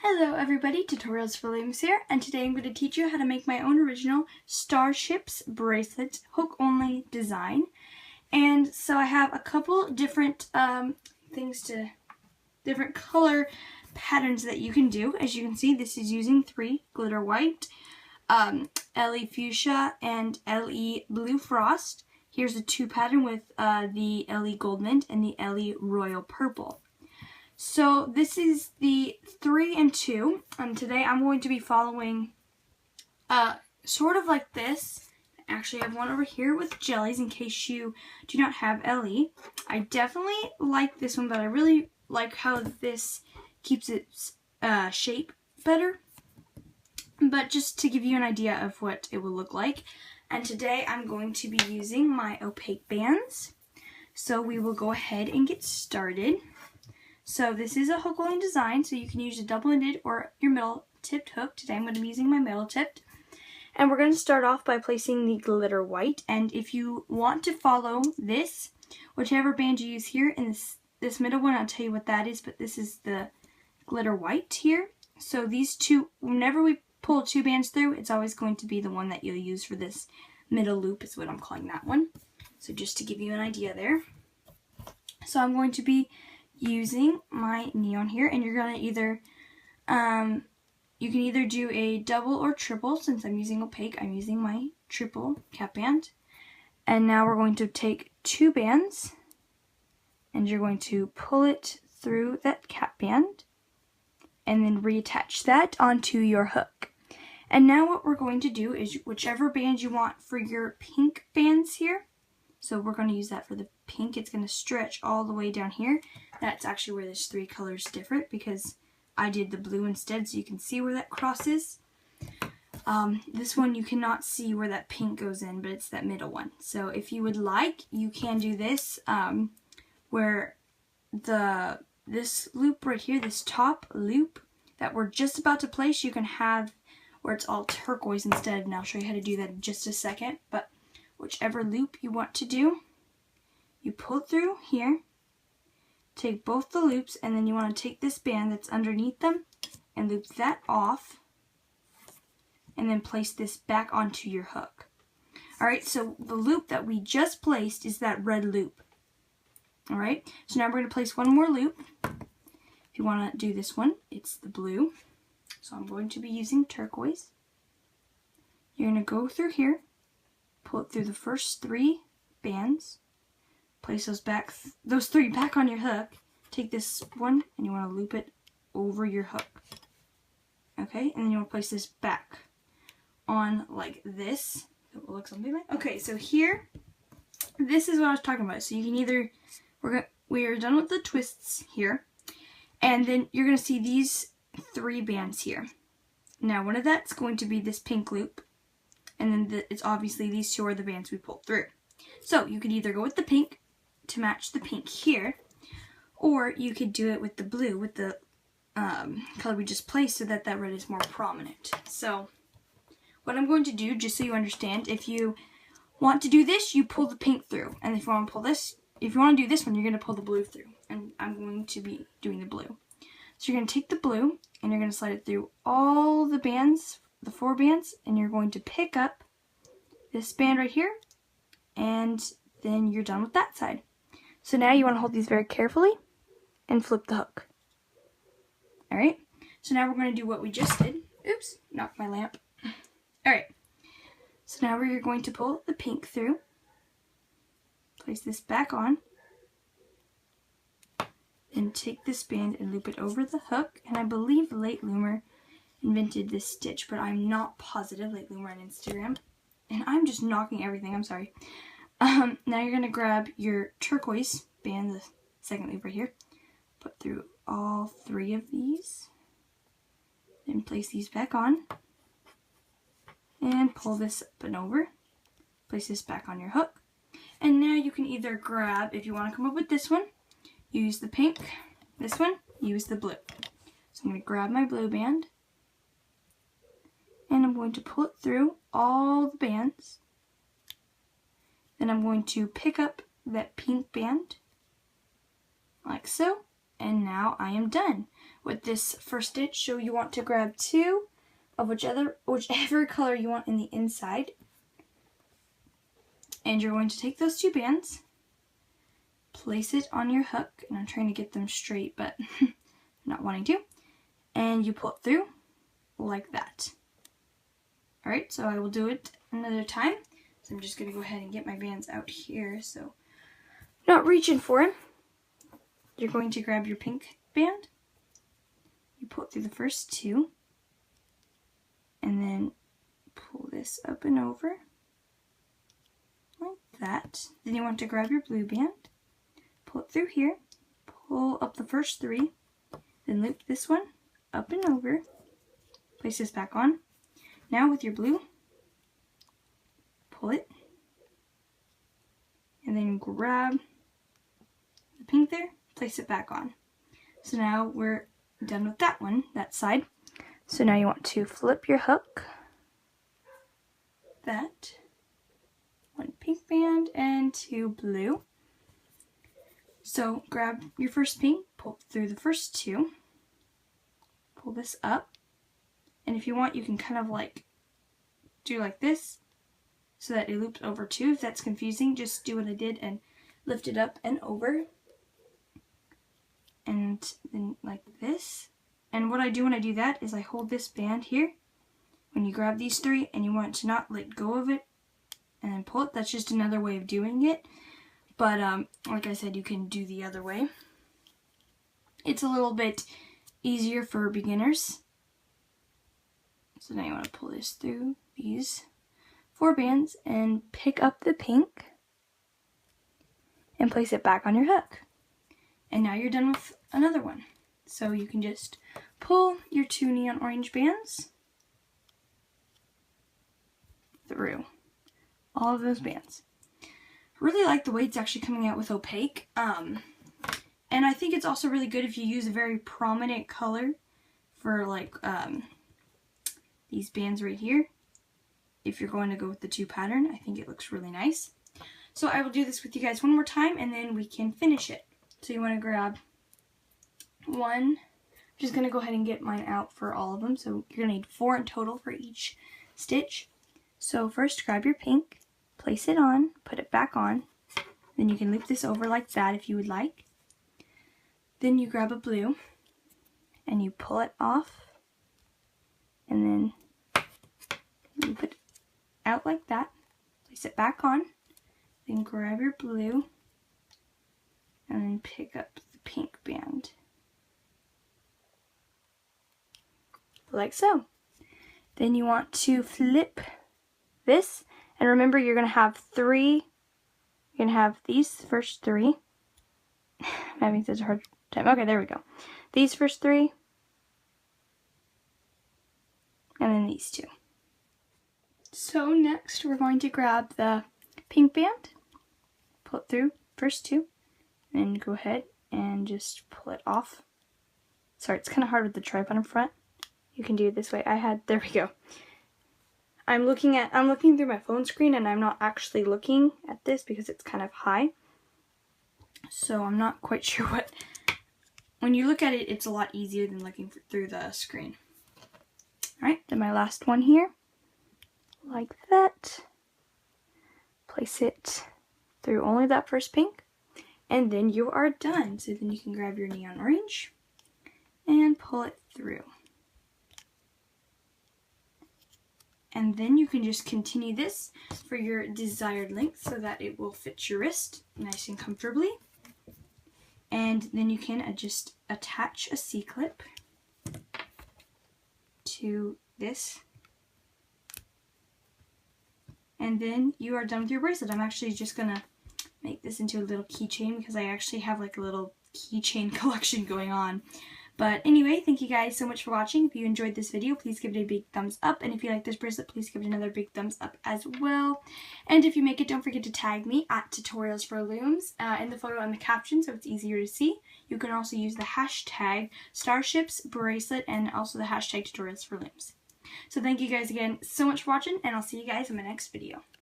Hello everybody, Tutorials for Lames here, and today I'm going to teach you how to make my own original Starships bracelet hook only design. And so I have a couple different different color patterns that you can do. As you can see, this is using 3 glitter white, LE fuchsia, and LE blue frost. Here's a 2 pattern with the LE gold mint and the LE royal purple. So this is the 3 and 2, and today I'm going to be following sort of like this. Actually, I have one over here with jellies in case you do not have LE. I definitely like this one, but I really like how this keeps its shape better. But just to give you an idea of what it will look like. And today I'm going to be using my opaque bands. So we will go ahead and get started. So this is a hook only design, so you can use a double-ended or your middle tipped hook. Today I'm going to be using my middle tipped. And we're going to start off by placing the glitter white. And if you want to follow this, whichever band you use here, in this middle one, I'll tell you what that is, but this is the glitter white here. So these two, whenever we pull 2 bands through, it's always going to be the one that you'll use for this middle loop, is what I'm calling that one. So just to give you an idea there. So I'm going to be using my neon here, and you're going to either you can either do a double or triple. Since I'm using opaque, I'm using my triple cap band. And now we're going to take 2 bands and you're going to pull it through that cap band and then reattach that onto your hook. And now what we're going to do is whichever band you want for your pink bands here. So we're going to use that for the pink. It's going to stretch all the way down here. That's actually where there's 3 colors different because I did the blue instead, so you can see where that crosses. This one you cannot see where that pink goes in, but it's that middle one. So if you would like, you can do this where this loop right here, this top loop that we're just about to place, you can have where it's all turquoise instead, and I'll show you how to do that in just a second. But whichever loop you want to do, you pull it through here, take both the loops, and then you want to take this band that's underneath them and loop that off, and then place this back onto your hook. Alright, so the loop that we just placed is that red loop. Alright, so now we're going to place one more loop. If you want to do this one, it's the blue. So I'm going to be using turquoise. You're going to go through here, pull it through the first 3 bands, place those 3 back on your hook, take this one and you want to loop it over your hook. Okay, and then you want to place this back on like this. It will look something like. Okay, so here, this is what I was talking about. So you can either, we are done with the twists here, and then you're going to see these 3 bands here. Now one of that's going to be this pink loop, and then it's obviously these 2 are the bands we pulled through. So you could either go with the pink to match the pink here, or you could do it with the blue, with the color we just placed, so that red is more prominent. So what I'm going to do, just so you understand, if you want to do this, you pull the pink through, and if you want to pull this, if you want to do this one, you're going to pull the blue through, and I'm going to be doing the blue. So you're going to take the blue, and you're going to slide it through all the bands, the 4 bands, and you're going to pick up this band right here, and then you're done with that side. So now you want to hold these very carefully and flip the hook. Alright, so now we're going to do what we just did. Oops, knocked my lamp. Alright, so now we're going to pull the pink through, place this back on, and take this band and loop it over the hook. And I believe Late Loomer invented this stitch, but I'm not positive. Late Loomer on Instagram. And I'm just knocking everything, I'm sorry. Now you're going to grab your turquoise band, the second loop right here, put through all 3 of these, then place these back on, and pull this up and over, place this back on your hook. And now you can either grab, if you want to come up with this one, use the pink, this one, use the blue. So I'm going to grab my blue band, and I'm going to pull it through all the bands. Then I'm going to pick up that pink band, like so, and now I am done. with this first stitch. So you want to grab 2 of whichever color you want in the inside. And you're going to take those 2 bands, place it on your hook, and I'm trying to get them straight, but not wanting to. And you pull it through like that. Alright, so I will do it another time. So I'm just going to go ahead and get my bands out here, so not reaching for them. You're going to grab your pink band, you pull it through the first 2, and then pull this up and over like that. Then you want to grab your blue band, pull it through here, pull up the first 3, then loop this one up and over, place this back on. Now with your blue, pull it, and then grab the pink there, place it back on. So now we're done with that one, that side. So now you want to flip your hook, that, 1 pink band and 2 blue. So grab your first pink, pull through the first 2, pull this up, and if you want you can kind of like do like this so that it loops over 2. If that's confusing, just do what I did and lift it up and over, and then like this. And what I do when I do that is I hold this band here when you grab these 3 and you want to not let go of it and then pull it. That's just another way of doing it, but like I said, you can do the other way. It's a little bit easier for beginners. So now you want to pull this through these 4 bands and pick up the pink and place it back on your hook. And now you're done with another one. So you can just pull your 2 neon orange bands through all of those bands. I really like the way it's actually coming out with opaque. And I think it's also really good if you use a very prominent color for like these bands right here. If you're going to go with the 2 pattern, I think it looks really nice. So I will do this with you guys one more time and then we can finish it. So you want to grab 1. I'm just going to go ahead and get mine out for all of them. So you're going to need 4 in total for each stitch. So first grab your pink, place it on, put it back on. Then you can loop this over like that if you would like. Then you grab a blue and you pull it off and then you put it out like that, place it back on, then grab your blue and then pick up the pink band like so. Then you want to flip this, and remember you're going to have 3, you're going to have these first 3. I'm having such a hard time. Okay, there we go. These first 3, and then these 2. So next we're going to grab the pink band, pull it through first 2, and go ahead and just pull it off. Sorry, it's kind of hard with the tripod in front. You can do it this way. There we go. I'm looking through my phone screen and I'm not actually looking at this because it's kind of high. So I'm not quite sure what, when you look at it, it's a lot easier than looking through the screen. Alright, then my last one here, like that. Place it through only that first pink, and then you are done. So then you can grab your neon orange and pull it through. And then you can just continue this for your desired length so that it will fit your wrist nice and comfortably. And then you can just attach a C-clip to this. And then you are done with your bracelet. I'm actually just gonna make this into a little keychain because I actually have like a little keychain collection going on. But anyway, thank you guys so much for watching. If you enjoyed this video, please give it a big thumbs up. And if you like this bracelet, please give it another big thumbs up as well. And if you make it, don't forget to tag me at Tutorials for Looms in the photo and the caption so it's easier to see. You can also use the hashtag Starships bracelet and also the hashtag Tutorials for Looms. So thank you guys again so much for watching, and I'll see you guys in my next video.